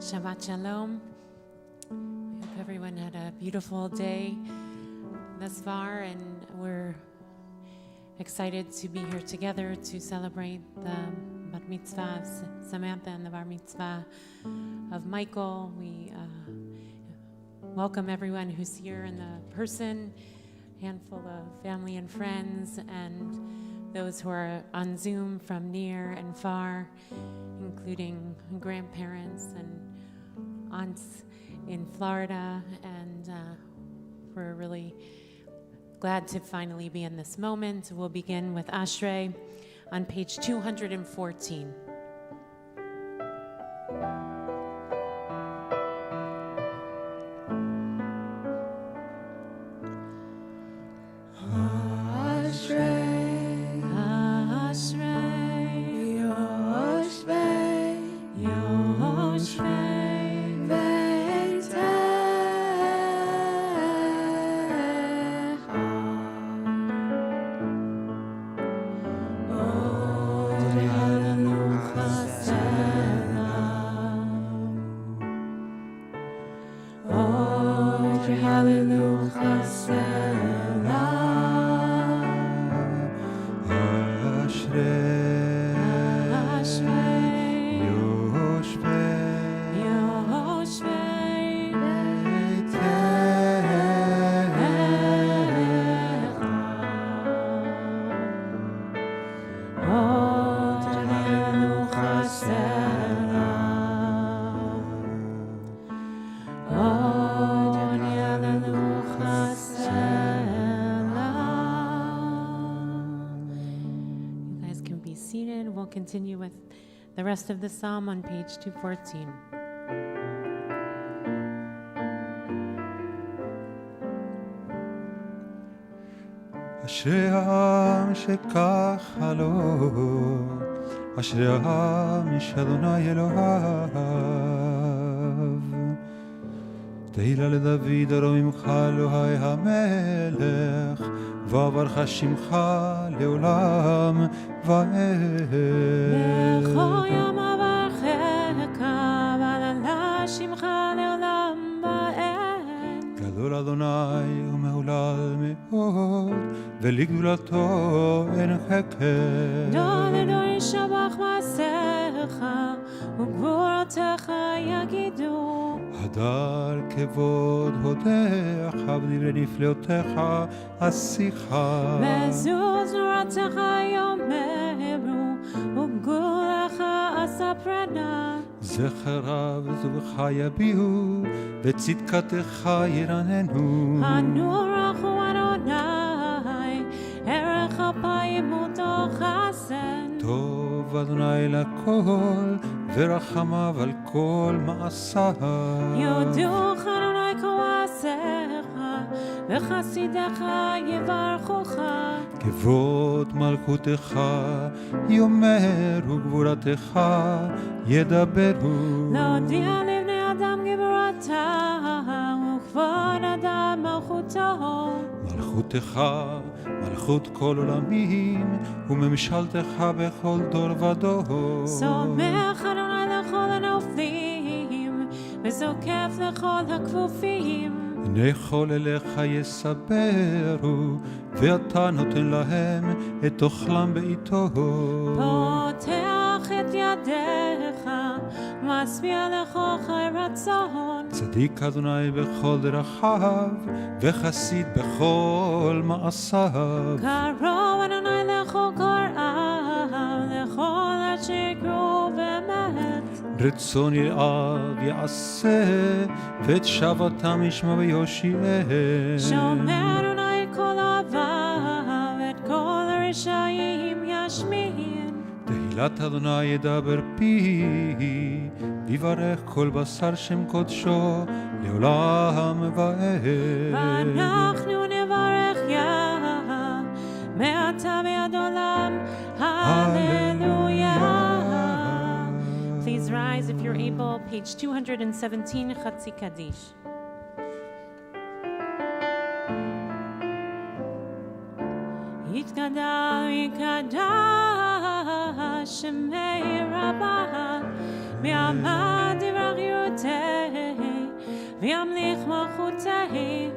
Shabbat Shalom. I hope everyone had a beautiful day thus far, and we're excited to be here together to celebrate the Bar Mitzvah of Samantha and the Bar Mitzvah of Micheal. We welcome everyone who's here in the person, handful of family and friends, and those who are on Zoom from near and far, including grandparents and aunts in Florida. And we're really glad to finally be in this moment. We'll begin with Ashrei on page 214. Continue with the rest of the psalm on page 214. אשרי העם שככה לו, אשרי העם שאדוני אלוהיו. תהילה לדוד ארוממך אלוהי המלך, וברך שמך לעולם ועד. בכל יום אברכך ועלה שמך לעולם ועד. גדול אדוני ומהולל מאוד, ולגדולתו אין חקר. גדול אדוני שבח מעשיך וגבורתך יגידו. הדר כבוד הודך ודברי נפלאותיך אשיך. ועזוז נורתך יאמרו וגדולתך אספרנה. זכרה וזובך יביעו וצדקתך ירננו. הנורך הוא אדוני ערך אפיים אותו חסן. טוב אדוני לכל ורחמיו על כל מעשיו. יודוך אדוני כעשיך וחסידיך יברכוך. כבוד מלכותך יאמרו גבורתך ידברו. להודיע לבני אדם גבורתה וכבוד אדם מלכותו. מלכותך מלכות כל עולמים וממשלתך בכל דור ודור. סומך אדוני לכל הנופלים וזוקף לכל הכפופים. עיני כל אליך יסברו ואתה נותן להם את אוכלם בעיתו. פותח את ידיך משביע לכל חי רצון. צדיק אדוני בכל דרכיו וחסיד בכל מעשיו. קרוב אדוני לכל קוראיו לכל אשר יקראו באמת. רצון ירעב יעשה ואת שבתם ישמע ויושיעם. שומר אדוני את כל אוהביו ואת כל הרשעים ישמין. תהילת אדוני ידבר פי ויברך כל בשר שם קודשו לעולם ועד. ואנחנו נברך יה מעתה ועד עולם. Hallelujah. Please rise if you're able. Page 217, Chatzi Kaddish. יתגדל יקדש שמי רבה ויעמד דבריותי וימליך מלכותי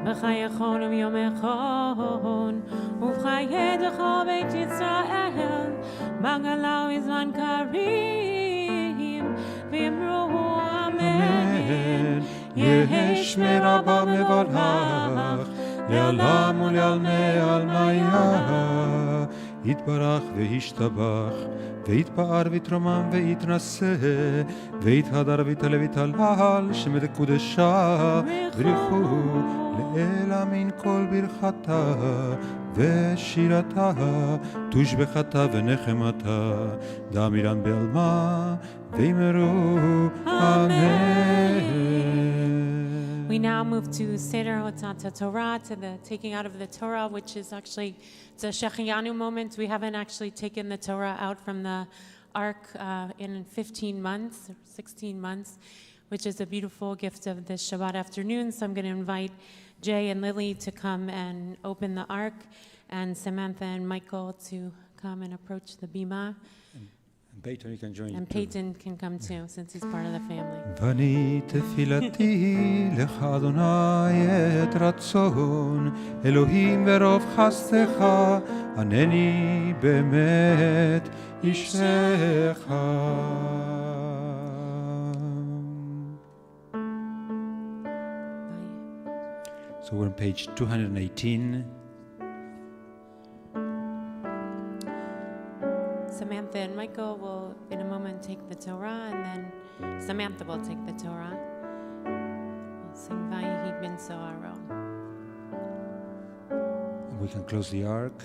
בחייכון וביומכון ובחיי דכל בית ישראל בגלה ובזמן קריב ואמרו אמן יהי שמי רבה מבורך לעולם ולעלמי עלמיה יתברך וישתבח ויתפאר ויתרומם ויתנשא ויתהדר ויתעלה ויתהלל שם קודשה ברכו לאל אמין כל ברכתה ושירתה תושבחתה ונחמתה דאמירן בעלמה ואמרו אמן. We now move to Seder Hotzat Torah, to the taking out of the Torah, which is actually, it's a Shechianu moment. We haven't actually taken the Torah out from the Ark in 15 months, 16 months, which is a beautiful gift of this Shabbat afternoon. So I'm going to invite Jay and Lily to come and open the Ark, and Samantha and Micheal to come and approach the Bima. Peyton, you can join. And Peyton can come too, since he's part of the family. ואני תפילתי לך אדוני את רצון אלוהים ברוב חסדך ענני באמת ישעך. So we're on page 218. Samantha and Micheal will, in a moment, take the Torah, and then Samantha will take the Torah. We'll sing Vayihi bin So'aro. We can close the ark.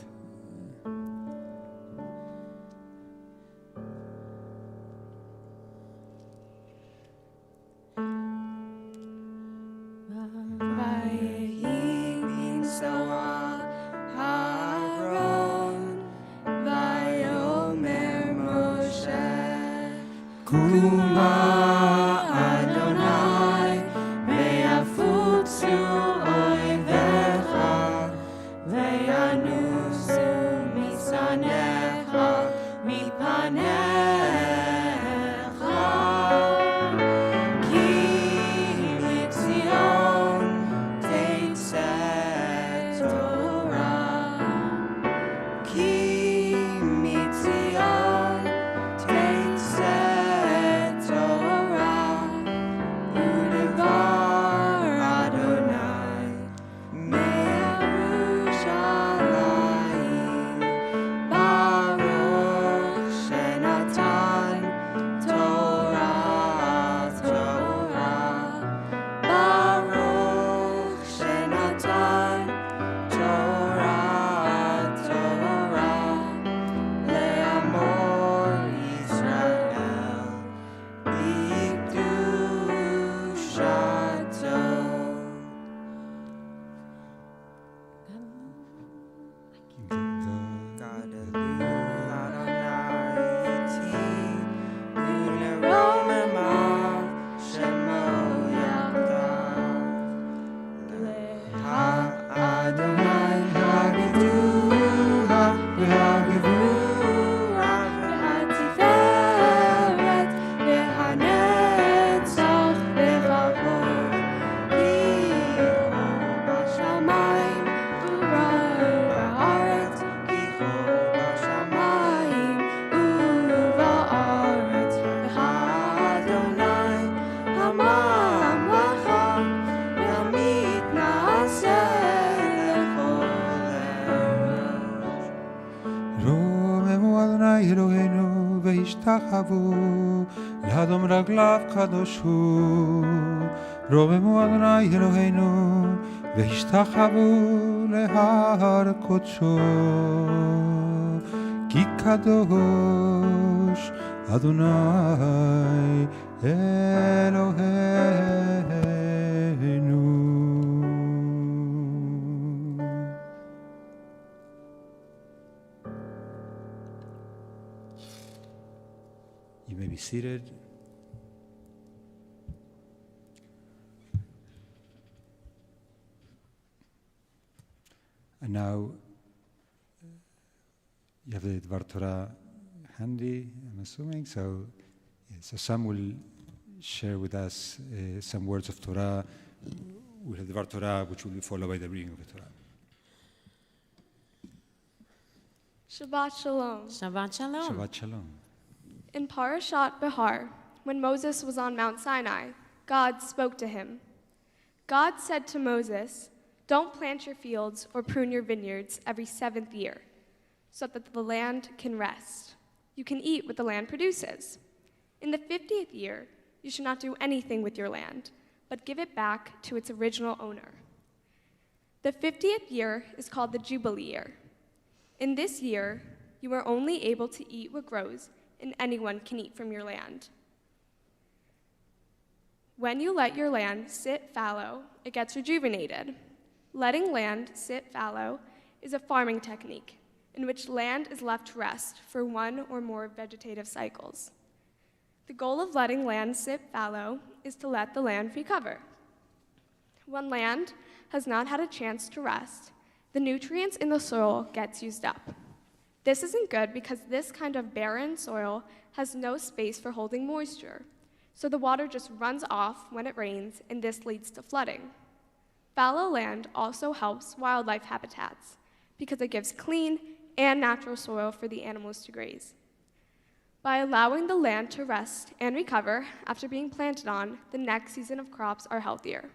תחבו לאדום רגליו קדוש הוא רוממו אדוני אלוהינו והשתחוו להר קודשו כי קדוש אדוני אלוהינו. You may be seated. And now you have the Dvar Torah handy, I'm assuming. So some will share with us some words of Torah. We have the Dvar Torah, which will be followed by the reading of the Torah. Shabbat Shalom. Shabbat Shalom. Shabbat Shalom. In Parashat Behar, when Moses was on Mount Sinai, God spoke to him. God said to Moses, "Don't plant your fields or prune your vineyards every 7th year, so that the land can rest. You can eat what the land produces. In the 50th year, you should not do anything with your land, but give it back to its original owner." The 50th year is called the Jubilee year. In this year, you are only able to eat what grows, and anyone can eat from your land. When you let your land sit fallow, it gets rejuvenated. Letting land sit fallow is a farming technique in which land is left to rest for one or more vegetative cycles. The goal of letting land sit fallow is to let the land recover. When land has not had a chance to rest, the nutrients in the soil gets used up. This isn't good because this kind of barren soil has no space for holding moisture, so the water just runs off when it rains, and this leads to flooding. Fallow land also helps wildlife habitats because it gives clean and natural soil for the animals to graze. By allowing the land to rest and recover after being planted on, the next season of crops are healthier.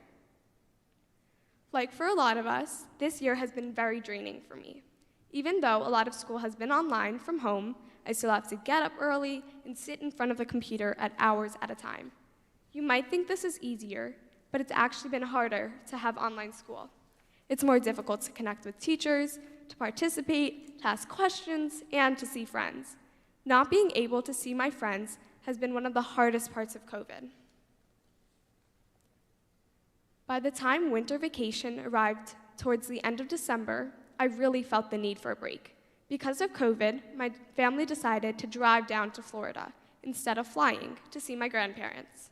Like for a lot of us, this year has been very draining for me. Even though a lot of school has been online from home, I still have to get up early and sit in front of the computer at hours at a time. You might think this is easier, but it's actually been harder to have online school. It's more difficult to connect with teachers, to participate, to ask questions, and to see friends. Not being able to see my friends has been one of the hardest parts of COVID. By the time winter vacation arrived towards the end of December, I really felt the need for a break. Because of COVID, my family decided to drive down to Florida instead of flying to see my grandparents.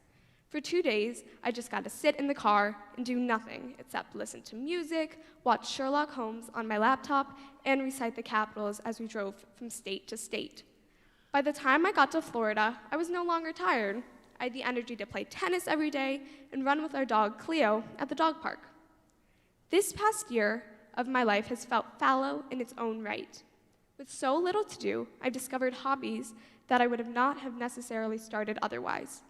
For 2 days, I just got to sit in the car and do nothing except listen to music, watch Sherlock Holmes on my laptop, and recite the capitals as we drove from state to state. By the time I got to Florida, I was no longer tired. I had the energy to play tennis every day and run with our dog, Cleo, at the dog park. This past year of my life has felt fallow in its own right. With so little to do, I've discovered hobbies that I would not have necessarily started otherwise.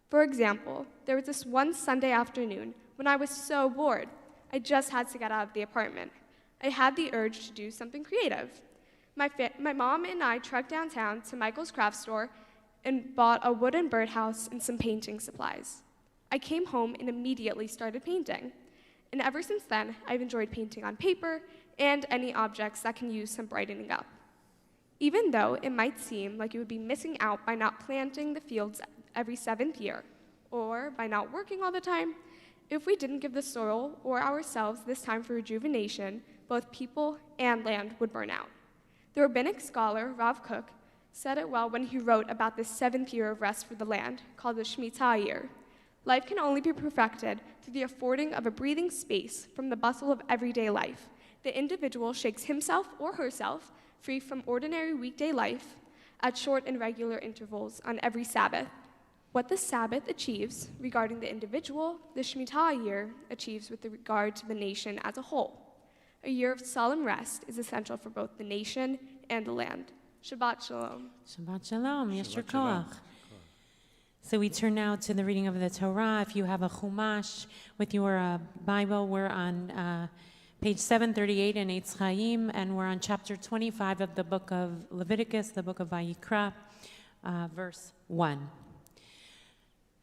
For example, there was this one Sunday afternoon when I was so bored. I just had to get out of the apartment. I had the urge to do something creative. My mom and I trekked downtown to Michael's craft store and bought a wooden birdhouse and some painting supplies. I came home and immediately started painting. And ever since then, I've enjoyed painting on paper and any objects that can use some brightening up. Even though it might seem like you would be missing out by not planting the fields every 7th year, or by not working all the time, if we didn't give the soil or ourselves this time for rejuvenation, both people and land would burn out. The rabbinic scholar, Rav Kook, said it well when he wrote about the 7th year of rest for the land, called the Shemitah year. Life can only be perfected through the affording of a breathing space from the bustle of everyday life. The individual shakes himself or herself free from ordinary weekday life at short and regular intervals on every Sabbath. What the Sabbath achieves regarding the individual, the Shemitah year achieves with regard to the nation as a whole. A year of solemn rest is essential for both the nation and the land. Shabbat Shalom. Shabbat Shalom. Yesher Shabbat Shalom. Koach. So we turn now to the reading of the Torah. If you have a Chumash with your Bible, we're on page 738 in Eitz Chaim, and we're on chapter 25 of the book of Leviticus, the book of Vayikra, verse 1.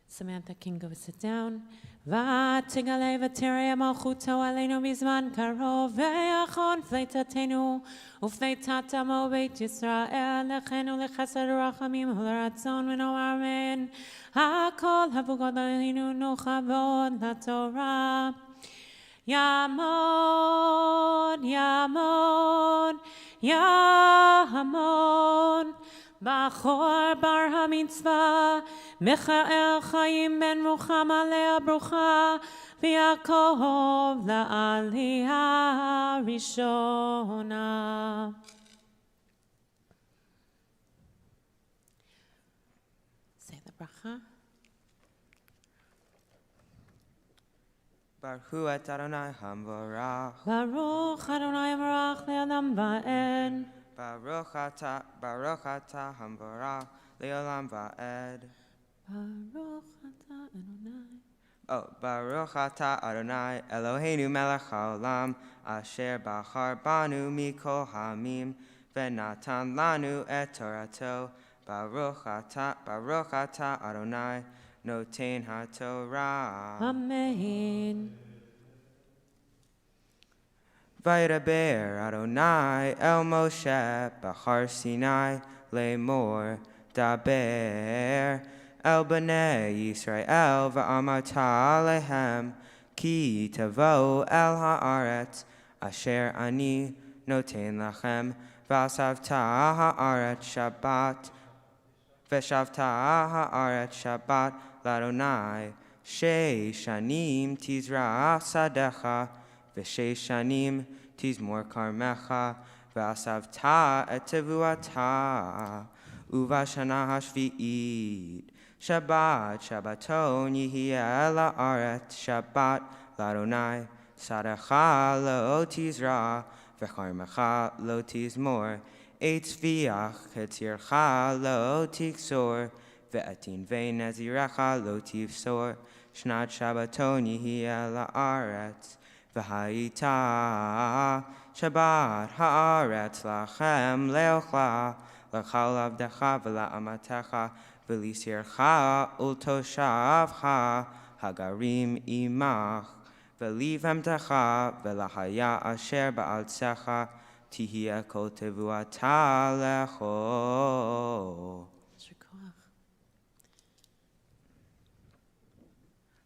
Samantha can go sit down. ותגלה ותראה מלכותו עלינו בזמן קרוב, ויחון פליטתנו ופליטת עמו בית ישראל, לכנו לחסד ורחמים ולרצון ונאמר אמן. הכל הבוגד עלינו נוכבוד לתורה. יעמוד, יעמוד, יעמוד. בחור בר המצווה, מיכאל חיים בן רוחמה לאה ברוכה, ויעקב לעלייה הראשונה. ברכה. Baruch et Adonai Hamvorach. ברוך אדוני המבורך לעולם ועד. Baruch ata Hamvorach leolam va'ed. ברוך אתה אדוני. Oh, Baruch ata Adonai Eloheinu melech haolam asher bachar banu mikol hamim v'natan lanu et Torato. Baruch ata Adonai noten haTorah. אמן. Vaydaber Adonai el Moshe b'char Sinai lemor daber el bnei Yisrael v'amata lehem ki tavo el haaretz asher ani noten lachem v'asavta haaretz Shabbat v'shavta haaretz Shabbat l'Adonai sheish shanim tizra sadecha v'sheish shanim tizmor karmecha v'asavta et tevuata uvashana hashvi'it Shabbaton yihiyeh la'aret Shabbat l'Adonai sadecha lo tizra v'karmecha lo tizmor eitz viach ketzircha lo tiksor ve'etin ve'nezirecha lo tivsor shnat Shabbaton yihiyeh la'aretz v'hayita Shabbat ha'aretz lachem leochla l'chal avdecha v'la'amatecha v'lisircha ultoshavcha hagarim imach v'livemtecha v'lahaya asher ba'altzecha tihiyeh kol tevuata lecho. יישר כוח.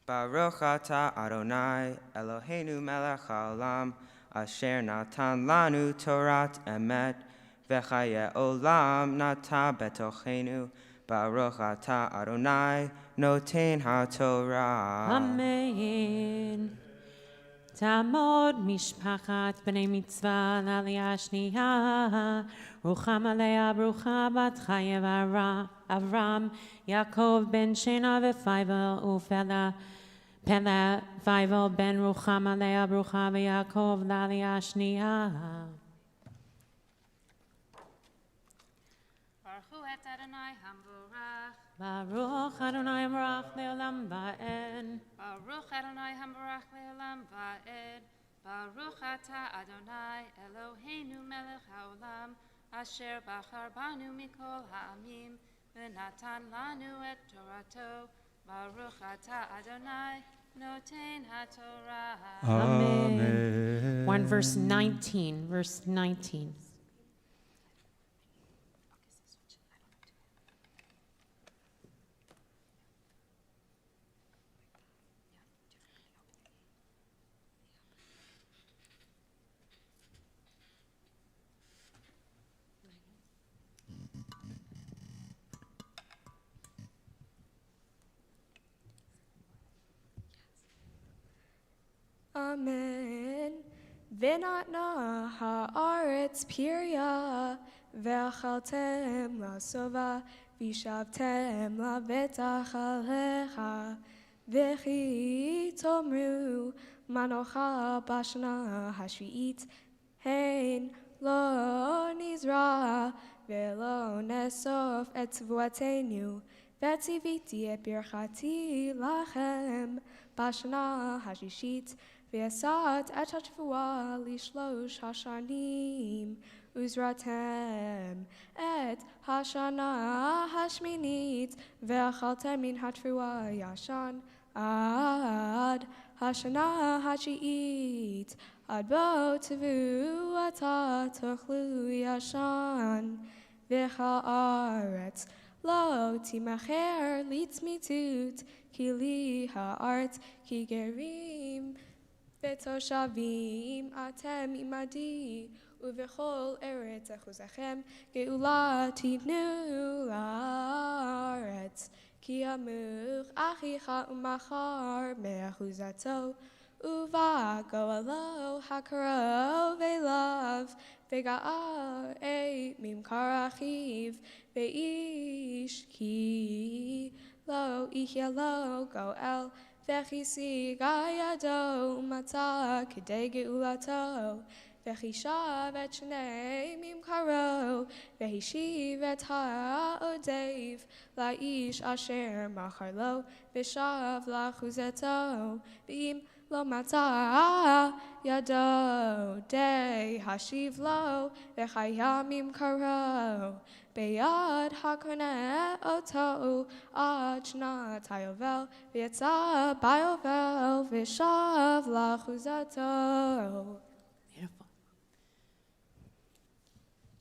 Baruch ata Adonai Eloheinu melech haolam asher natan lanu Torat emet v'chaye olam nata betochenu. Baruch ata Adonai noten haTorah. אמן. תעמוד משפחת בני מצווה לעלייה השנייה, רוחם עליה ברוכה בת חיה ואברהם, יעקב בן שנה ופייבל ופלה פייבל בן רוחם עליה ברוכה ויעקב לעלייה השנייה. ברכו את אדוני המבורך. ברוך אדוני המבורך לעולם ועד. ברוך אדוני המבורך לעולם ועד. ברוך אתה אדוני אלוהינו מלך העולם, אשר בחר בנו מכל העמים, ונתן לנו את תורתו. ברוך אתה אדוני נותן התורה. Amen. We're on verse 19. Verse 19. Amen. V'natna haaretz pirya, v'achaltem lasova, v'shavtem lavetach alecha, v'chi tomru manocha bashana hashvi'it, hein lo nizra, ve'lo nesof et tvuatenu, v'tziviti et birchati lachem, bashana hashishit, V'yasat et hashvua lishlosh hashanim, uzratem et hashana hashminit, ve'achaltem min hatfua yashan ad hashana hashiit, ad bo tevuata tochlu yashan, v'cha'aretz lo timacher litzmitut, ki li ha'art ki gerim, ותושבים אתם עמדי, ובכל ארץ אחוזכם גאולה תיתנו לארץ. כי עמך אחיך ומחר מאחוזתו, ובא גואלו הקרוב אליו, וגאל את ממכר אחיו, ואיש כי lo ihya lo goel v'chisi gayado umata k'dei geulato v'chishav et shnei mimkaro v'hishiv et ha'odev la'ish asher machar lo v'shav lachuzeto v'im lo mata yado day hashiv lo v'chaya mimkaro Beyad hakone oto ad shnat hayovel v'yetza bayovel v'shav lachuzato. Beautiful.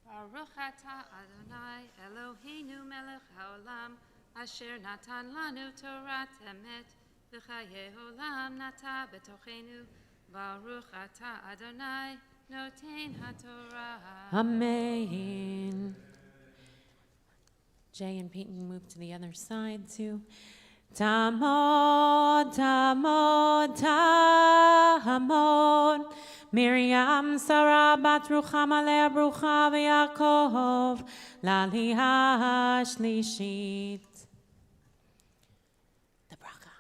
Baruch atah Adonai Eloheinu melech haolam asher natan lanu Torat emet v'chayei olam nata betochenu. Baruch atah Adonai noten haTorah. Amen. Jay and Peyton move to the other side too. Tamod, Tamod, Tamod. Miriam, Sarah, Bat Ruchama, Leah, Brucha, v'Yakov, Laliha Shlishit. The bracha.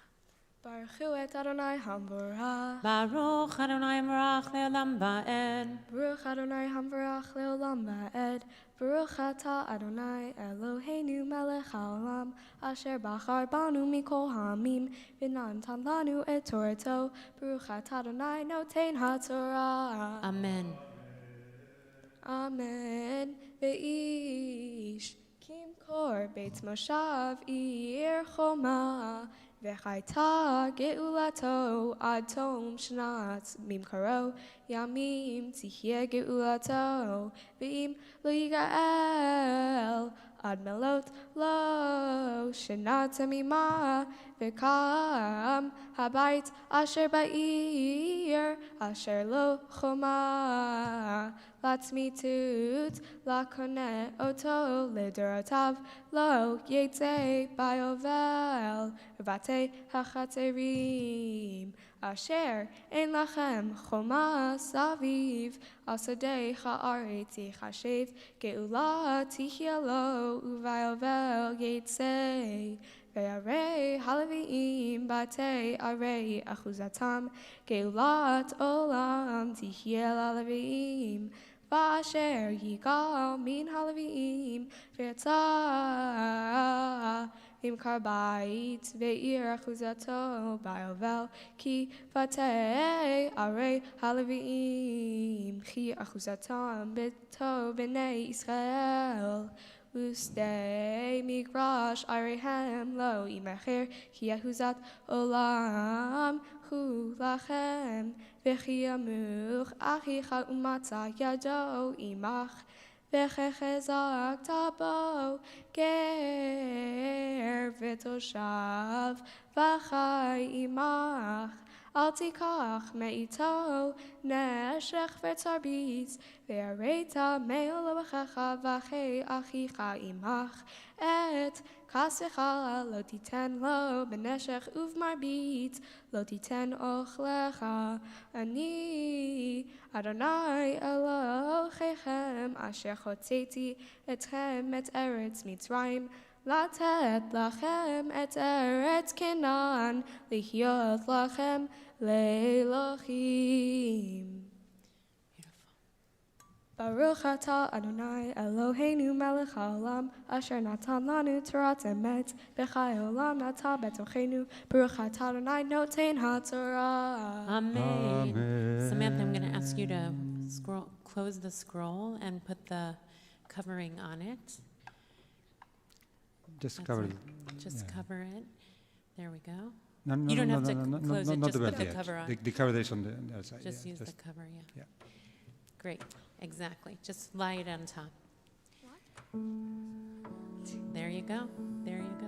Baruch hu et Adonai hamvorach. Baruch Adonai Merach Le'olam Va'ed. Baruch Adonai hamvorach leolam va'ed. Baruch atah Adonai Eloheinu melech haolam asher bachar banu mikol ha'amim v'natan lanu et Torato. Baruch atah Adonai noten haTorah. Amen. Amen. Ve'ish kim kor beit moshav ir choma v'chayta geulato ad tom shnat mimkaro yamim tihyeh geulato v'im lo yigael ad melot lo shenat mima v'kam habayit asher ba'ir asher lo choma Latzmitut lakone oto ledorotav lo yetze bayovel vate hachaterim asher ein lachem choma saviv asadei haaretz chashev geula tihielo uvayovel yetze Ve'arei haleviim batei arei achuzatam geulat olam tihiel haleviim v'asher yigal min haleviim ve'yatza imkar bait ve'ir achuzato ba'yovel ki batei arei haleviim chi achuzatam beto b'nei Israel Ustei migrash arehem lo imacher ki ahuzat olam hu lachem v'chi amuch achicha umatza yado imach v'chechezak tabo ger v'toshav v'chai imach Al tikach me'ito neshech v'tzarbitz ve'areita me'ol v'checha v'chei achicha imach et kasecha lo titen lo b'neshech uv'marbitz lo titen ochlecha ani Adonai Elohechem asher chotzeti etchem et eretz Mitzrayim Latet lachem et eretz Canaan lihyot lachem le'elohim. Baruch atah Adonai Eloheinu melech haolam asher natan lanu Torat emet b'chai olam nata betochenu Baruch atah Adonai noten haTorah. Amen. Amen. Samantha, I'm going to ask you to close the scroll and put the covering on it. Just That's cover it. it. Just Yeah. cover it. There we go. No, no, You don't no, have no, to no, no, close no, it, not just the put belt the yet. cover on. The cover is on the other side. Just yeah, use the cover, yeah. yeah. Great, exactly. Just lie it on top. There you go. There you go.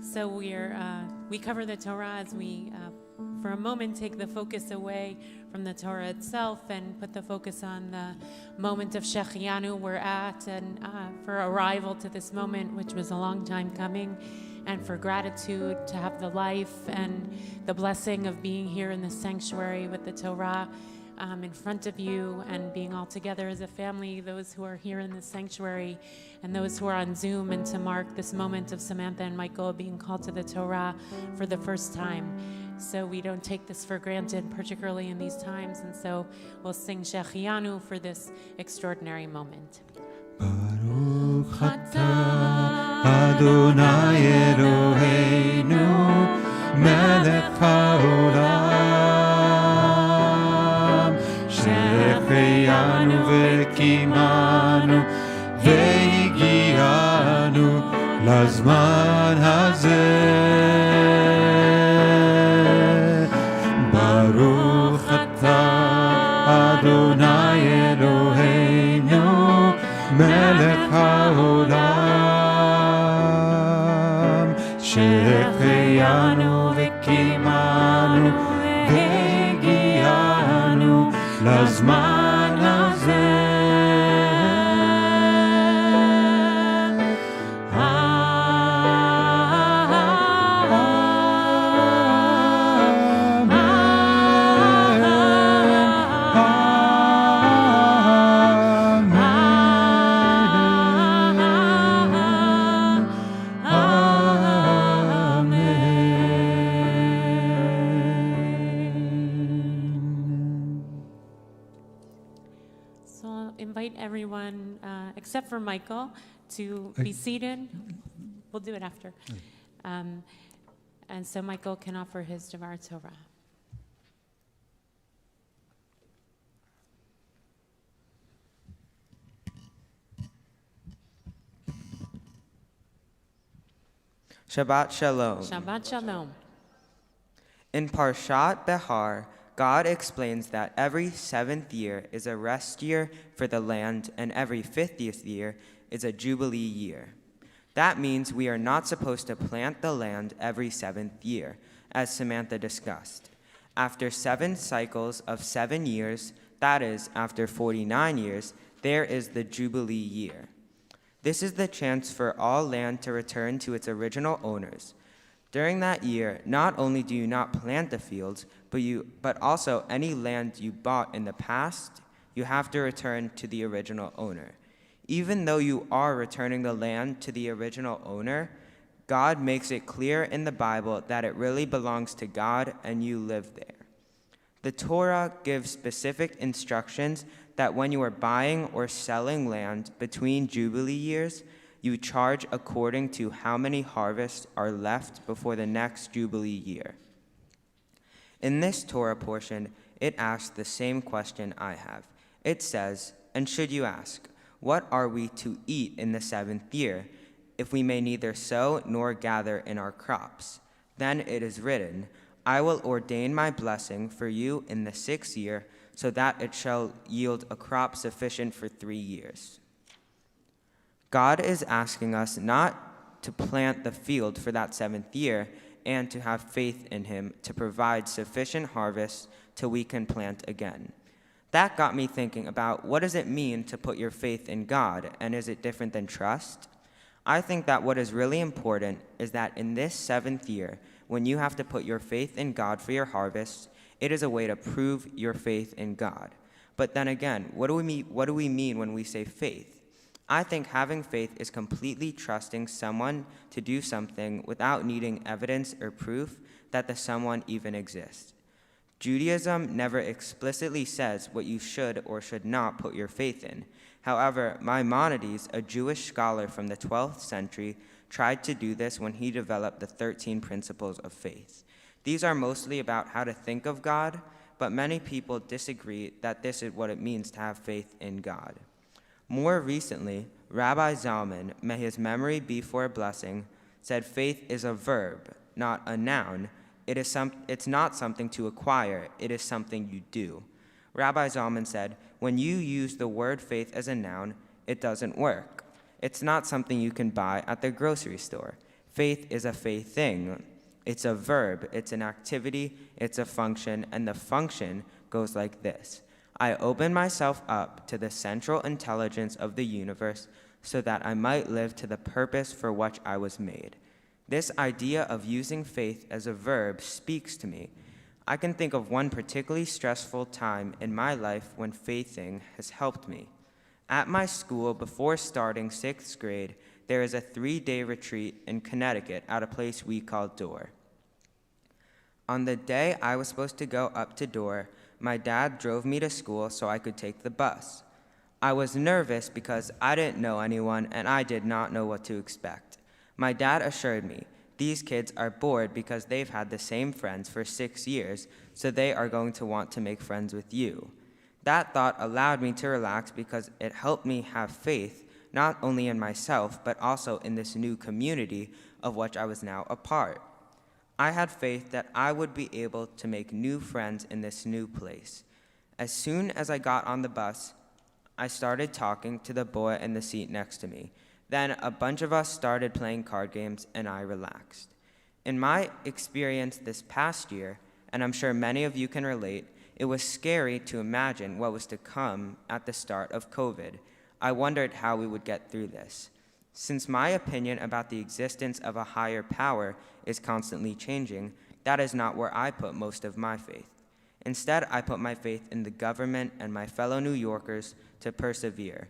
So we cover the Torah as we, for a moment, take the focus away from the Torah itself and put the focus on the moment of Shechianu we're at, and for arrival to this moment, which was a long time coming, and for gratitude to have the life and the blessing of being here in the sanctuary with the Torah. in front of you and being all together as a family, those who are here in the sanctuary and those who are on Zoom, and to mark this moment of Samantha and Micheal being called to the Torah for the first time. So we don't take this for granted, particularly in these times, and so we'll sing Shechianu for this extraordinary moment. Baruch atah Adonai Eloheinu melech haolam שהחיינו וקיימנו והגיענו לזמן הזה. ברוך אתה אדוני אלוהינו מלך העולם שהחיינו וקיימנו והגיענו לזמן הזה. Everyone, except for Micheal, to be seated. We'll do it after. And so Micheal can offer his Devar Torah. Shabbat Shalom. Shabbat Shalom. In Parshat Behar, God explains that every 7th year is a rest year for the land, and every 50th year is a jubilee year. That means we are not supposed to plant the land every 7th year, as Samantha discussed. After 7 cycles of 7 years, that is, after 49 years, there is the jubilee year. This is the chance for all land to return to its original owners. During that year, not only do you not plant the fields, but also any land you bought in the past, you have to return to the original owner. Even though you are returning the land to the original owner, God makes it clear in the Bible that it really belongs to God and you live there. The Torah gives specific instructions that when you are buying or selling land between Jubilee years, you charge according to how many harvests are left before the next Jubilee year. In this Torah portion, it asks the same question I have. It says, "And should you ask, what are we to eat in the 7th year, if we may neither sow nor gather in our crops? Then it is written, I will ordain my blessing for you in the 6th year, so that it shall yield a crop sufficient for 3 years." God is asking us not to plant the field for that 7th year and to have faith in him to provide sufficient harvest till we can plant again. That got me thinking about, what does it mean to put your faith in God, and is it different than trust? I think that what is really important is that in this 7th year, when you have to put your faith in God for your harvest, it is a way to prove your faith in God. But then again, what do we mean when we say faith? I think having faith is completely trusting someone to do something without needing evidence or proof that the someone even exists. Judaism never explicitly says what you should or should not put your faith in. However, Maimonides, a Jewish scholar from the 12th century, tried to do this when he developed the 13 principles of faith. These are mostly about how to think of God, but many people disagree that this is what it means to have faith in God. More recently, Rabbi Zalman, may his memory be for a blessing, said faith is a verb, not a noun. It's not something to acquire, it is something you do. Rabbi Zalman said, when you use the word faith as a noun, it doesn't work. It's not something you can buy at the grocery store. Faith is a faith thing. It's a verb, it's an activity, it's a function, and the function goes like this. I open myself up to the central intelligence of the universe so that I might live to the purpose for which I was made. This idea of using faith as a verb speaks to me. I can think of one particularly stressful time in my life when faithing has helped me. At my school, before starting 6th grade, there is a 3-day retreat in Connecticut at a place we call Door. On the day I was supposed to go up to Door, my dad drove me to school so I could take the bus. I was nervous because I didn't know anyone and I did not know what to expect. My dad assured me, these kids are bored because they've had the same friends for 6 years, so they are going to want to make friends with you. That thought allowed me to relax because it helped me have faith, not only in myself, but also in this new community of which I was now a part. I had faith that I would be able to make new friends in this new place. As soon as I got on the bus, I started talking to the boy in the seat next to me. Then a bunch of us started playing card games and I relaxed. In my experience this past year, and I'm sure many of you can relate, it was scary to imagine what was to come at the start of COVID. I wondered how we would get through this. Since my opinion about the existence of a higher power is constantly changing, that is not where I put most of my faith. Instead, I put my faith in the government and my fellow New Yorkers to persevere.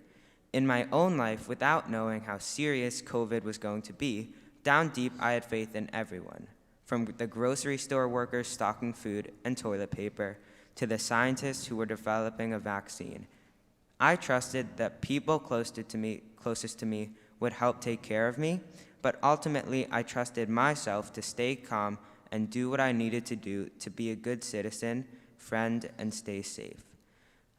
In my own life, without knowing how serious COVID was going to be, down deep I had faith in everyone, from the grocery store workers stocking food and toilet paper to the scientists who were developing a vaccine. I trusted that people closest to me would help take care of me, but ultimately I trusted myself to stay calm and do what I needed to do to be a good citizen, friend, and stay safe.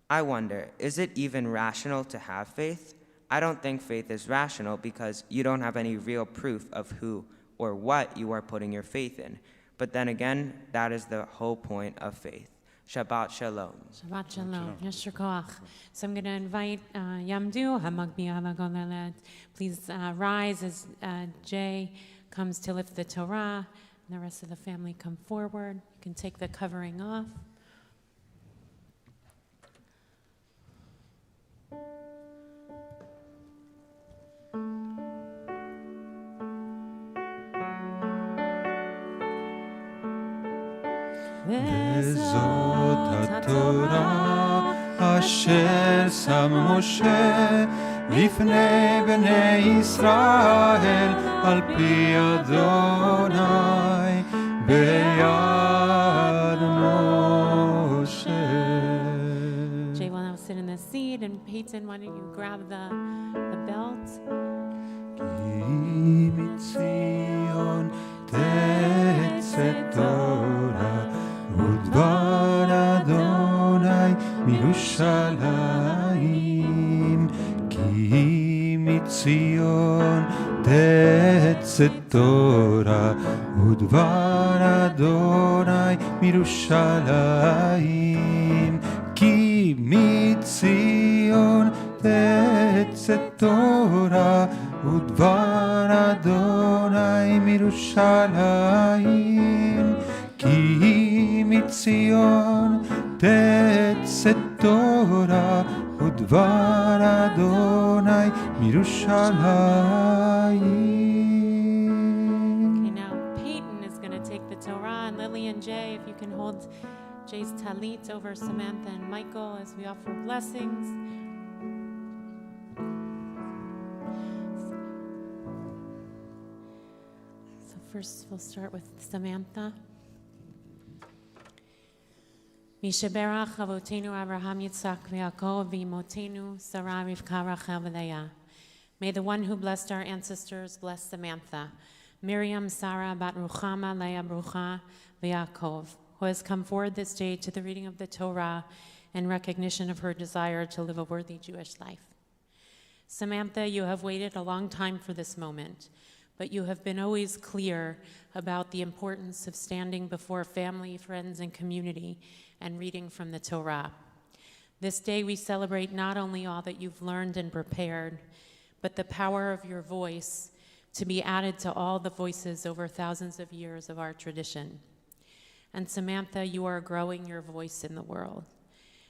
I wonder, is it even rational to have faith? I don't think faith is rational because you don't have any real proof of who or what you are putting your faith in. But then again, that is the whole point of faith. Shabbat Shalom. Shabbat Shalom. Yasher Koach. So I'm going to invite Yamdu, Hamagbi Hamagolelet. Please rise as Jay comes to lift the Torah, and the rest of the family come forward. You can take the covering off. וזאת התורה אשר שם משה לפני בני ישראל על פי אדוני ביד משה. Jay will now sit in the seat, and Peyton, why don't you grab the belt? כי מציון תצא תורה ודבר אדוני מירושלים, כי מציון תצא תורה ודבר אדוני מירושלים, כי מציון תצא תורה ודבר אדוני מירושלים, כי מציון תצא תורה ודבר אדוני מירושלים. Okay, now Peyton is going to take the Torah, and Lily and Jay, if you can hold Jay's talit over Samantha and Michael as we offer blessings. So first we'll start with Samantha. Mishaberach Avotenu Abraham Yitzhak V'Yaakov V'Imotenu Sarah Rivka Rachel V'Leah. May the one who blessed our ancestors bless Samantha, Miriam, Sarah, Bat Ruchama, Leah, Brucha, V'Yaakov, who has come forward this day to the reading of the Torah in recognition of her desire to live a worthy Jewish life. Samantha, you have waited a long time for this moment, but you have been always clear about the importance of standing before family, friends, and community and reading from the Torah. This day we celebrate not only all that you've learned and prepared, but the power of your voice to be added to all the voices over thousands of years of our tradition. And Samantha, you are growing your voice in the world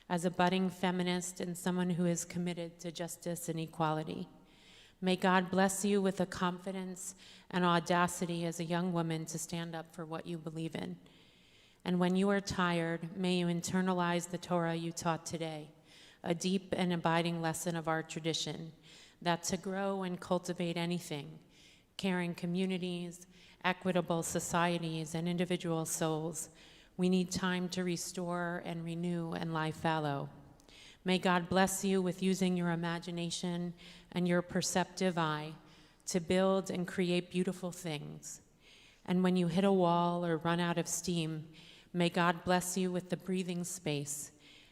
as a budding feminist and someone who is committed to justice and equality. May God bless you with the confidence and audacity as a young woman to stand up for what you believe in. And when you are tired, may you internalize the Torah you taught today, a deep and abiding lesson of our tradition, that to grow and cultivate anything, caring communities, equitable societies, and individual souls, we need time to restore and renew and lie fallow. May God bless you with using your imagination and your perceptive eye to build and create beautiful things. And when you hit a wall or run out of steam, may God bless you with the breathing space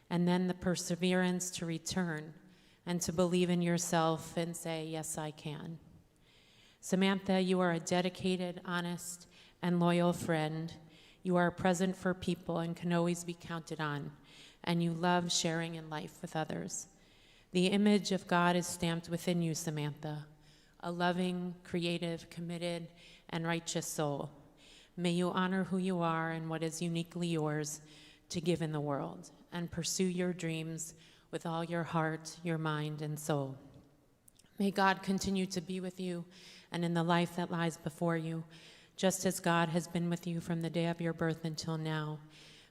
and then the perseverance to return and to believe in yourself and say, yes, I can. Samantha, you are a dedicated, honest, and loyal friend. You are present for people and can always be counted on, and you love sharing in life with others. The image of God is stamped within you, Samantha, a loving, creative, committed, and righteous soul. May you honor who you are and what is uniquely yours to give in the world, and pursue your dreams with all your heart, your mind, and soul. May God continue to be with you and in the life that lies before you, just as God has been with you from the day of your birth until now.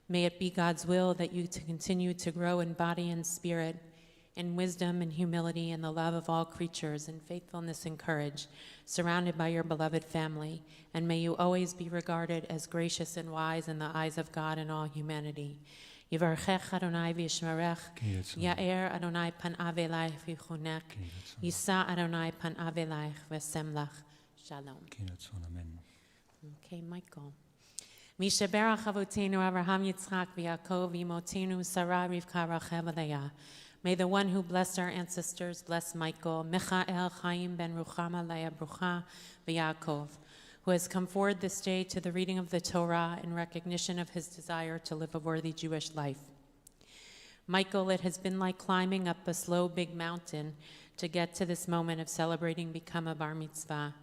May it be God's will that you to continue to grow in body and spirit, in wisdom and humility, and the love of all creatures, in faithfulness and courage, surrounded by your beloved family, and may you always be regarded as gracious and wise in the eyes of God and all humanity. Yivarchech Adonai v'yishmerech, Ya'er Adonai panav eleich v'yichunek, Yisa Adonai panav eleich v'semlach. Shalom. Okay, Michael. Mishaberach Avotenu Avraham Yitzchak v'Yaakov v'imotenu Sarah Rivka Rachel Leah. May the one who blessed our ancestors bless Michael, Micheal Chaim ben Ruchama Leah Brucha v'Yaakov, who has come forward this day to the reading of the Torah in recognition of his desire to live a worthy Jewish life. Michael, it has been like climbing up a slow big mountain to get to this moment of celebrating become a bar mitzvah.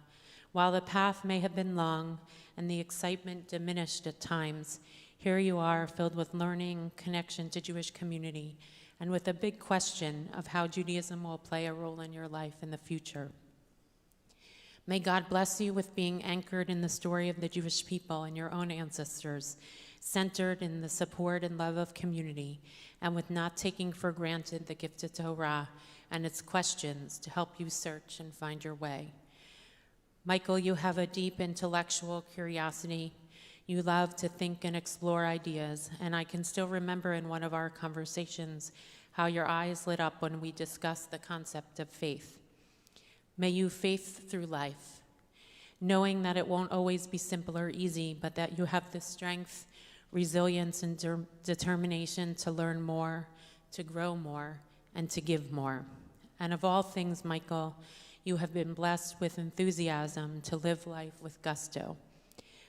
While the path may have been long and the excitement diminished at times, here you are filled with learning, connection to Jewish community, and with a big question of how Judaism will play a role in your life in the future. May God bless you with being anchored in the story of the Jewish people and your own ancestors, centered in the support and love of community, and with not taking for granted the gift of Torah and its questions to help you search and find your way. Michael, you have a deep intellectual curiosity. You love to think and explore ideas, and I can still remember in one of our conversations how your eyes lit up when we discussed the concept of faith. May you faith through life, knowing that it won't always be simple or easy, but that you have the strength, resilience, and determination to learn more, to grow more, and to give more. And of all things, Michael, you have been blessed with enthusiasm to live life with gusto.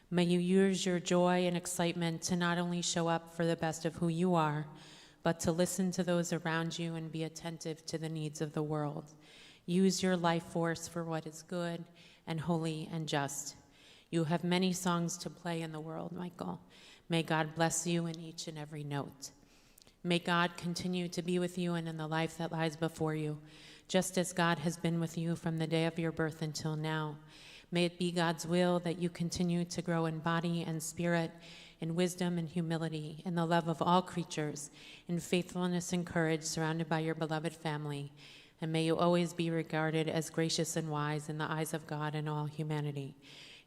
May you use your joy and excitement to not only show up for the best of who you are, but to listen to those around you and be attentive to the needs of the world. Use your life force for what is good and holy and just. You have many songs to play in the world, Michael. May God bless you in each and every note. May God continue to be with you and in the life that lies before you, just as God has been with you from the day of your birth until now. May it be God's will that you continue to grow in body and spirit, in wisdom and humility, in the love of all creatures, in faithfulness and courage, surrounded by your beloved family. And may you always be regarded as gracious and wise in the eyes of God and all humanity.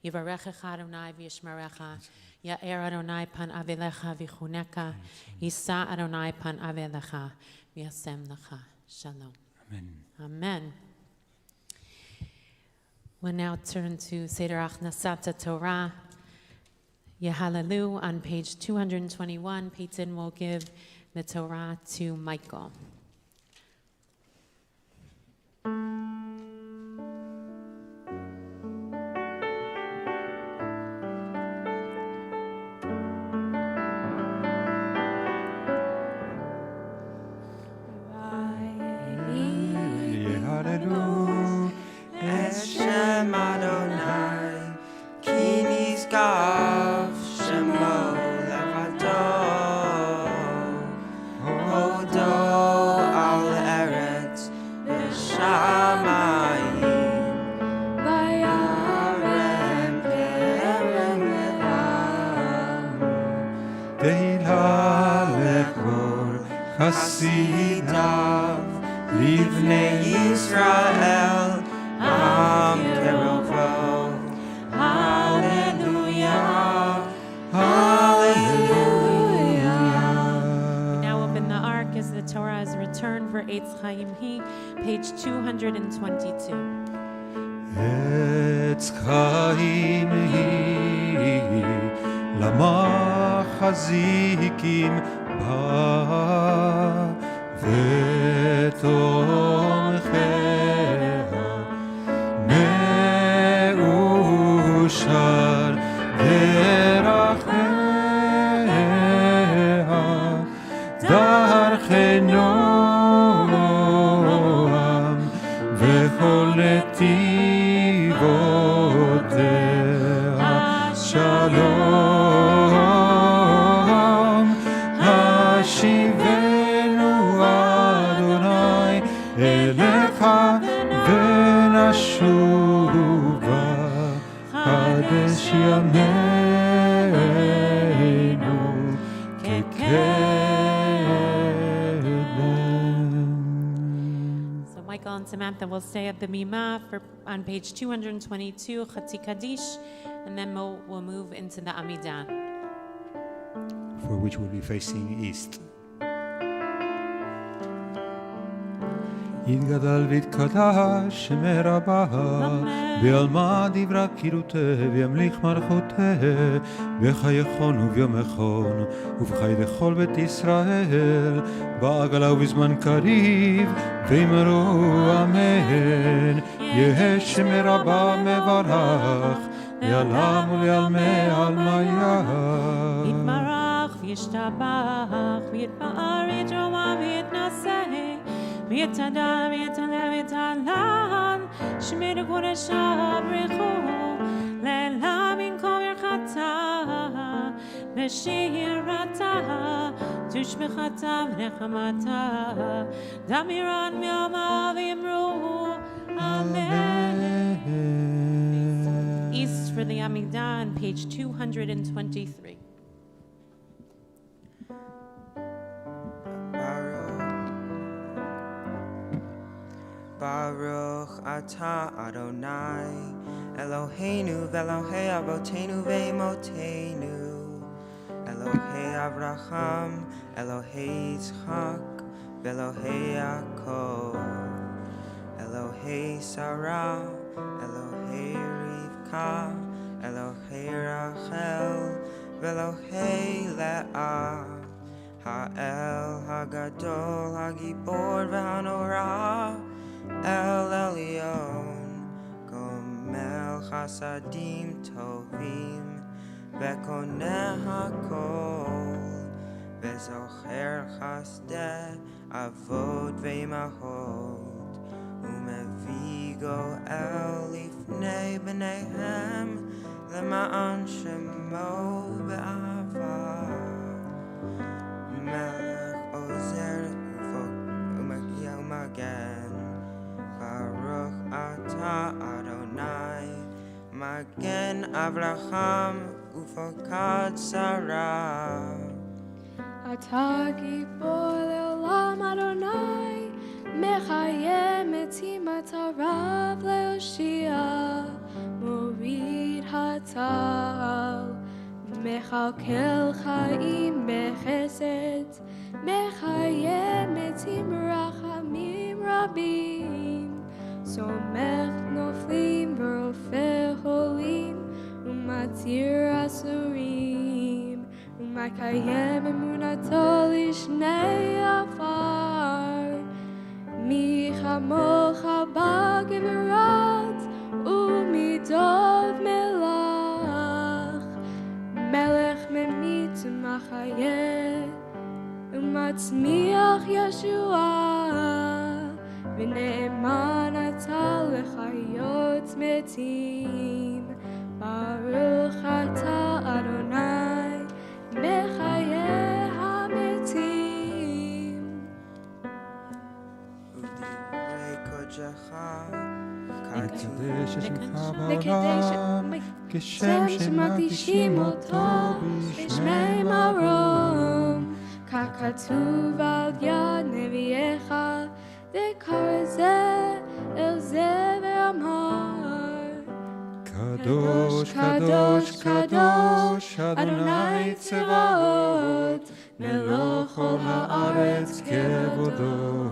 Yivarechecha Adonai v'yishmerecha, Ya'er Adonai panav elecha v'yichuneka, Yisa Adonai panav elecha v'yasem lecha. Shalom. Amen. Amen. We'll now turn to Seder Achnasat Torah, Yehalelu on page 221. Peyton will give the Torah to Michael. Hashem Adonai, Ki nizgav shemo levado, Hodo תהילה לכל חסידיו, לבני ישראל, עם קרובו. Hallelujah, hallelujah. Now open the ark as the Torah is returned for Eitz Chaim He, page 222. עץ חיים היא למחזיקים בה ותומכיה מאושר דרכיה דרכי נועם וכל נתיבותיה שלום. השיבנו אדוני אליך ונשובה, חדש ימינו כקדם. So Micheal and Samantha will stay at the Minha on page 222, Chatzi Kaddish, and then we'll move into the Amidah, for which we'll be facing east. יתגדל ויתקדש שמי רבה, בעלמא דברה קירותה, וימליך מלכותה, בחייכון וביומכון, ובחי לכל בית ישראל, בעגלה ובזמן קריב, ואמרו אמן. יהא שמי רבה מברך, לעלם ולעלמי עלמיה. יתברך וישתבח, ויתפאר ויתרומם ויתנשא, ויתהדר ויתהלל ויתהלל, שמי לקודשה ברכו, לעילם ינקום ירחתה, ושירתה, תושבחתה ונחמתה, דמירן מעלמה ויאמרו אמן. East for the Amidah on page 223. Baruch atah Adonai, Eloheinu v'Elohei Avotenu v'Emotenu, Elohei Avraham, Elohei Yitzchak, v'Elohei Yaakov, Elohei Sarah, Elohei Rivka, Elohei Rachel, v'Elohei Leah, Ha'el Hagadol Hagibor v'Hanorah, El Elyon, Gomel Chasadim Tovim, Vekoneh HaKol, Vezocher Chasdeh Avod Ve'imahot, Umevigo El Lifnei B'neihem, Lema'an Shemo Be'ava, Melech Ozer Umagia Umagen, Baruch atah Adonai, Magen Avraham ufokad Sarah. אתה גיבור לעולם אדוני, מחיה מתים אתה רב להושיע, מוריד הטל, מכלכל חיים בחסד, מחיה מתים רחמים רבים, סומך נופלים ורופא חולים, ומתיר אסורים, ומקיים אמונתו לשני עפר. מי כמוך בגבורות ומדוב מלך, מלך ממית ומחיה, ומצמיח ישועה, ונאמן אתה לחיות מתים. ברוך אתה אדוני מחיי המתים. ודברי קודשך לקדש את שמך לקדש בעולם, כשם שמקדישים אותו בשמי מרום, כך כתוב על יד נביאך, וקרא זה אל זה ואמר, קדוש, קדוש, קדוש, אדוני צבאות, מלוא כל הארץ כבודו.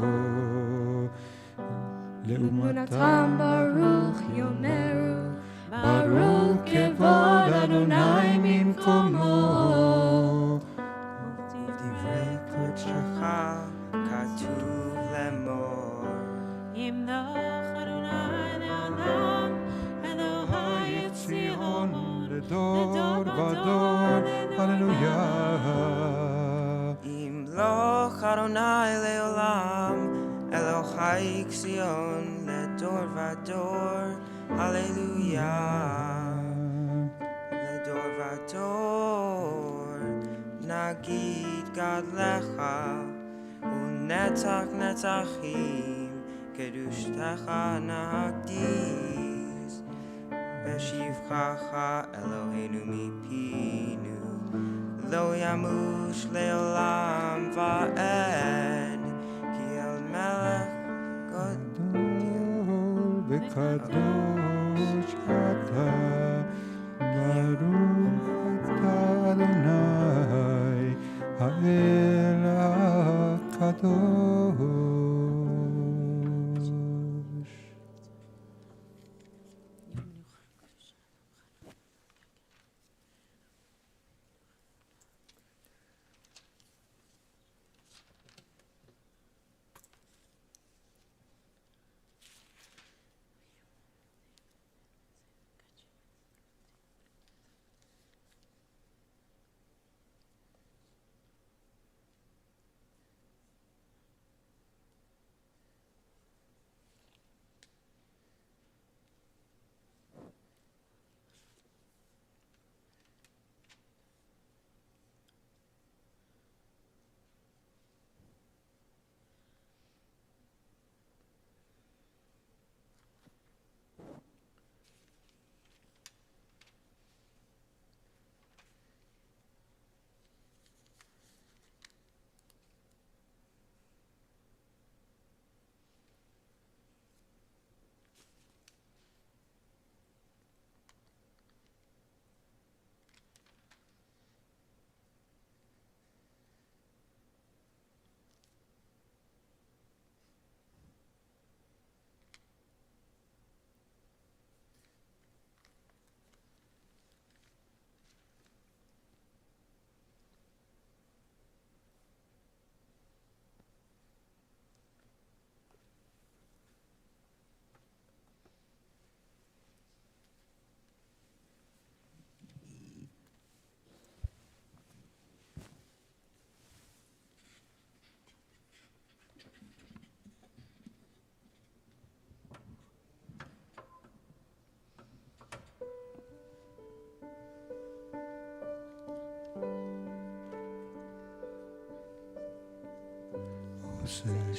לאומתם ברוך יאמרו, ברוך כבוד אדוני ממקומו. דברי קודשך כתוב לאמור. ימלוך אדוני לעולם, אלוהי ציון לדור ודור, הללויה. ימלוך אדוני לעולם, אלוהי ציון לדור ודור, הללויה. לדור ודור נגיד גדלך, ונצח נצחים קדושתך נקדיש. בשבחך אלוהינו מפינו, לא ימוש לעולם ועד, כי אל מלך גדול וקדוש אתה, ברוך אתה אדוני, האל הקדוש.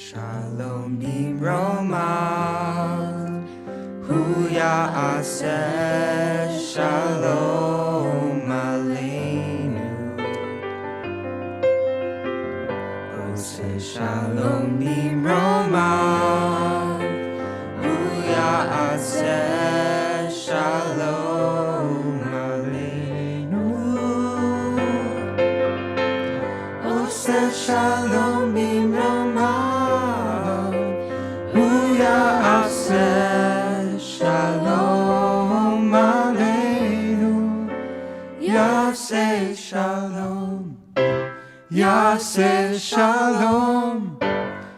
Shalom bimromav, hu ya'aseh shalom aleinu. Oseh shalom bimromav, hu ya'aseh shalom aleinu. Oseh shalom bimromav, hu ya'aseh shalom aleinu. Ya'aseh shalom, יעשה שלום,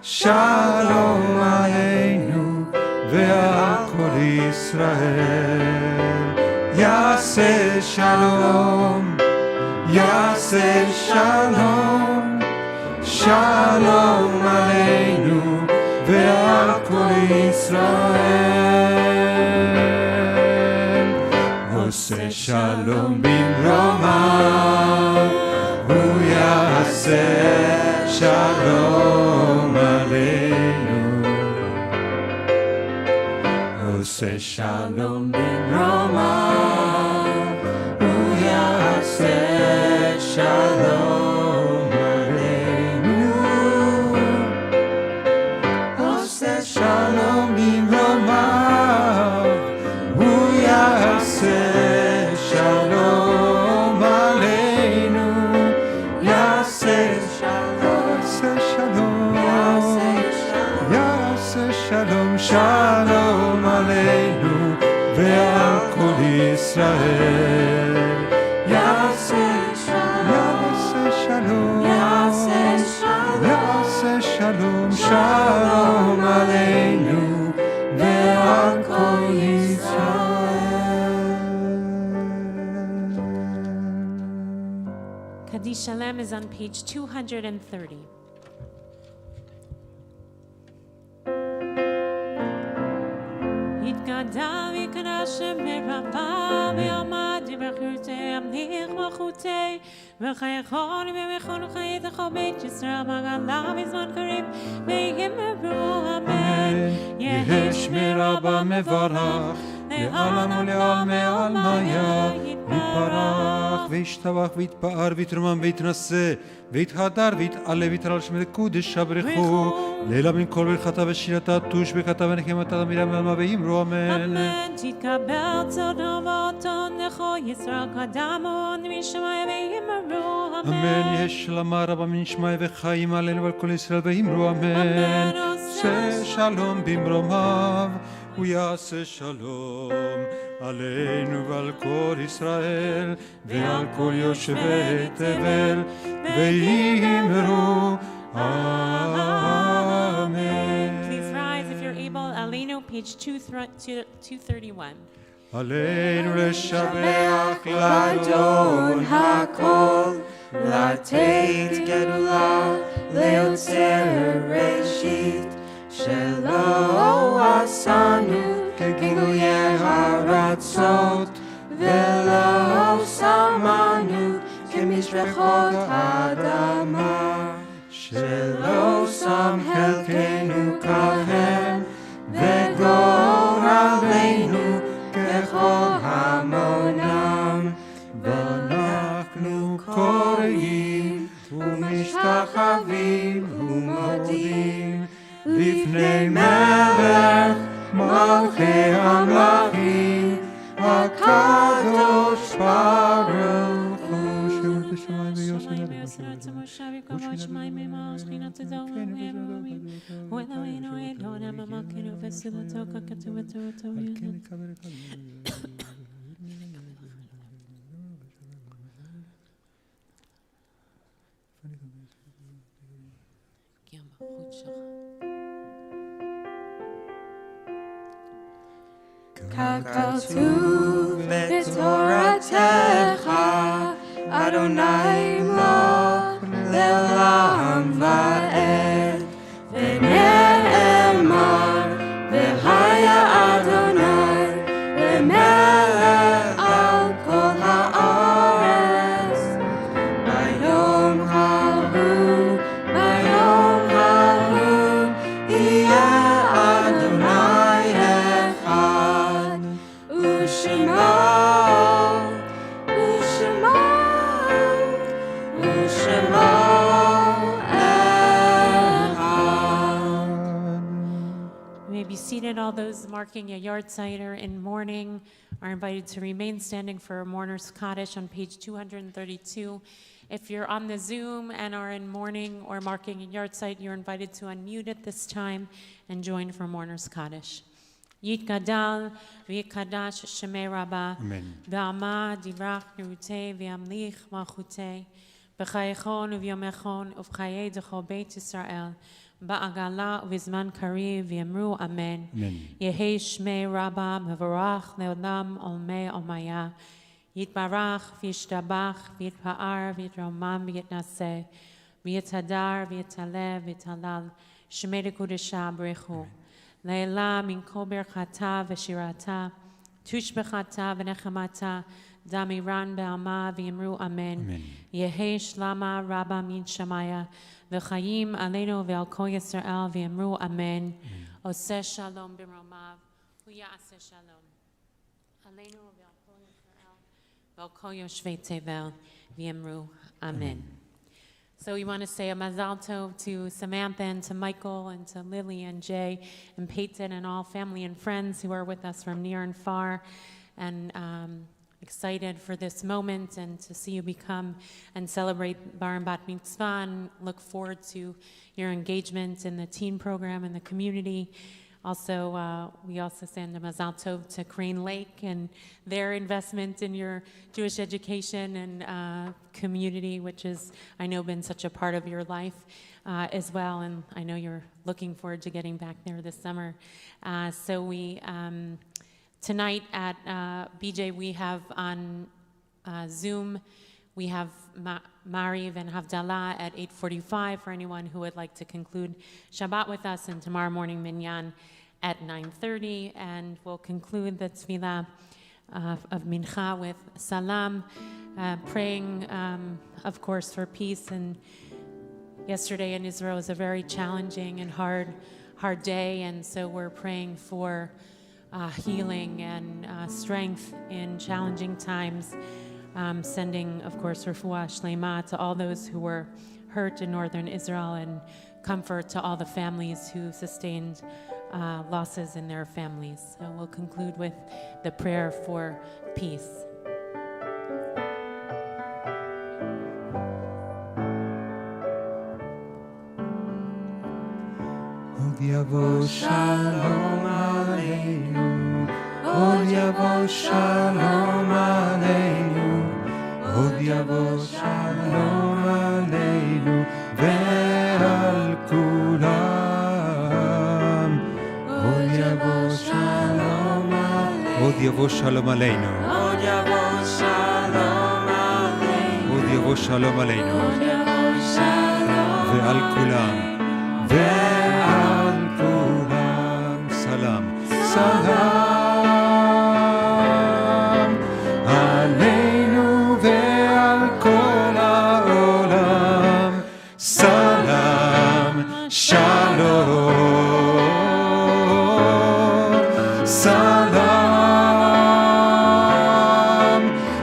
שלום עלינו ועל כל ישראל. יעשה שלום, יעשה שלום, שלום עלינו ועל כל ישראל. עושה שלום במרומיו, הוא יעשה שלום עלינו. עושה שלום במרומיו, הוא יעשה שלום עלינו. עושה שלום במרומיו, הוא יעשה שלום עלינו. יעשה שלום, יעשה שלום, שלום עלינו ועל כל ישראל. יעשה שלום, יעשה שלום, שלום עלינו ועל כל ישראל. Kaddish Shalem is on page 230. יתגדל ויקדש מרבה ועמד וברכותי המליך מלכותי וחייכון ומכון וחיית לכל בית ישראל בגלה בזמן קריב ויאמרו אמן. יהי שמי רבה מברך לעלם ולעלמי עלמיה, יתברך וישתבח ויתפאר ויתרומם ויתנשא ויתהדר ויתעלה ויתרעל שם לקודש הברכו לילה מן כל ברכתה ושירתה תוש ברכתה ונחמתה תמידה מעלמה ואמרו אמן. אמן. תתקבל צודו ואותו לכו ישראל קדמון משמיים ויאמרו אמן. אמן. יהי שלמה רבה מן שמיים וחיים עלינו ועל כל ישראל ואמרו אמן. עושה שלום במרומיו, הוא יעשה שלום עלינו ועל כל ישראל ועל כל יושבי תבל ואמרו אמן. Please rise if you're able. Alinu, page 231. עלינו לשבח לאדון הכל, לתת גדולה ליוצר ראשית, שלא עשנו כגילויי הרצות, ולא שמנו כמשפחות האדמה, שלא שם חלקנו כהם וגורלנו ככל המונם. ואנחנו קוראים ומשתחווים ומודים לפני מלך מלכי המלכים הקדוש ברוך הוא. שמות השמיים ויוסף ככתוב בתורתך, אדוני ימלוך לעולם ועד, ונאמר והיה אדוני למלך על כל הארץ. ביום ההוא יהיה אדוני אחד, ושמו Seated. All those marking a yard site or in mourning are invited to remain standing for a mourner's Kaddish on page 232. If you're on the Zoom and are in mourning or marking a yard site, you're invited to unmute at this time and join for mourner's Kaddish. Yitgadal v'yikadash shemei Rabba v'amad divrach nerutei v'amlich malchutei b'chayechon u'v'yomechon u'v'chayei d'chol beit Yisrael ba'agala u'v'zman kariv v'yamru amen. Yehei shmei Rabba mevarach le'olam olmei olmaya yitbarach v'yishtabach v'yitpa'ar v'yitromam v'yitnaseh v'yitadar v'yitaleh v'yitalal shmei dekudesha b'rechu Leila min kol berchata v'shirata, tush bechata v'nechemata, damiran be'alma v'yimru amen. Yehei shlama rabba min shamaya, v'chayim aleinu ve'al kol Yisrael v'yimru amen. Oseh shalom b'romav, Ya'aseh shalom. Aleinu ve'al kol Yisrael ve'al kol yoshvei tevel v'yemru amen. So we want to say a mazal tov to Samantha and to Micheal and to Lily and Jay and Peyton and all family and friends who are with us from near and far, and excited for this moment and to see you become and celebrate Bar and Bat Mitzvah, and look forward to your engagement in the teen program in the community. Also, we also send a mazal tov to Crane Lake and their investment in your Jewish education and community, which has, I know, been such a part of your life as well. And I know you're looking forward to getting back there this summer. So we, tonight at BJ, we have on Zoom, we have Mariv and Havdalah at 8:45 for anyone who would like to conclude Shabbat with us, and tomorrow morning Minyan at 9:30, and we'll conclude the tefillah of Minha with salam, praying, of course, for peace. And yesterday in Israel was a very challenging and hard day, and so we're praying for healing and strength in challenging times, sending, of course, refuah shlema to all those who were hurt in northern Israel, and comfort to all the families who sustained losses in their families. So we'll conclude with the prayer for peace. Od yavo shalom aleinu, od yavo shalom aleinu, od yavo shalom aleinu ve'al kulam. Od yavo shalom aleinu, od yavo shalom aleinu, od yavo shalom aleinu, od yavo shalom aleinu ve'al kulam, ve'al kulam. Salam, salam aleinu ve'al kol ha'olam. Salam, shalom, salam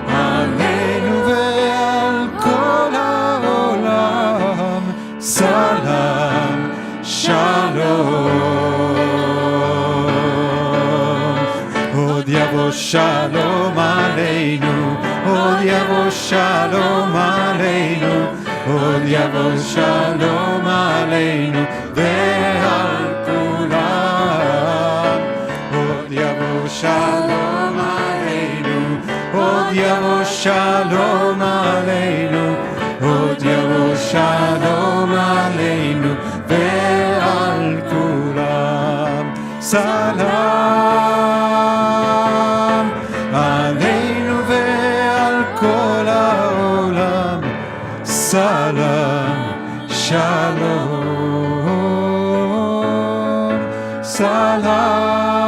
aleinu ve'al kol ha'olam. Salam, shalom. Od yavo shalom aleinu, od yavo shalom aleinu, od yavo shalom aleinu ve'al kulam. Od yavo shalom aleinu, od yavo shalom aleinu, od yavo shalom aleinu ve'al kulam. Salam aleinu ve'al kol ha'olam. Salam, shalom, salam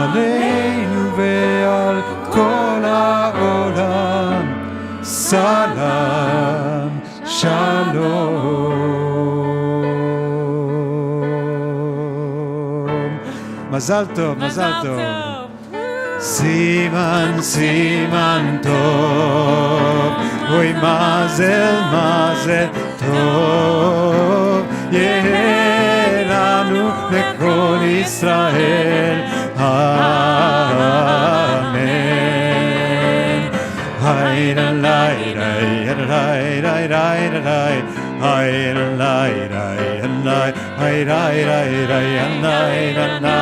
aleinu ve'al kol ha'olam. Salam, shalom. Mazal tov, mazal tov. Siman, siman tov, oy mazel, mazel tov, yelanu lekol Yisrael, amen. Hayra lay, hayra lay, hayra lay, hayra lay, hayra lay, hayra lay.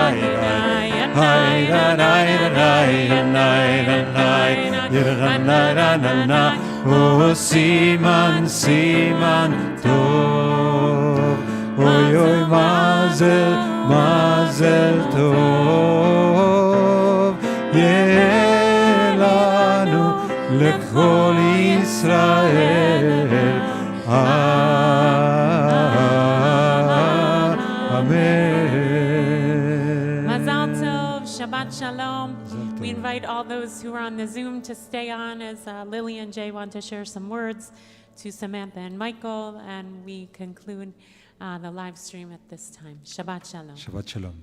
Oh, siman, siman tov, oy, oy, mazel, mazel tov, yelanu lekol Yisrael, amen. Mazal tov, Shabbat shalom. We invite all those who are on the Zoom to stay on as Lily and Jay want to share some words to Samantha and Micheal, and we conclude the live stream at this time. Shabbat shalom. Shabbat shalom.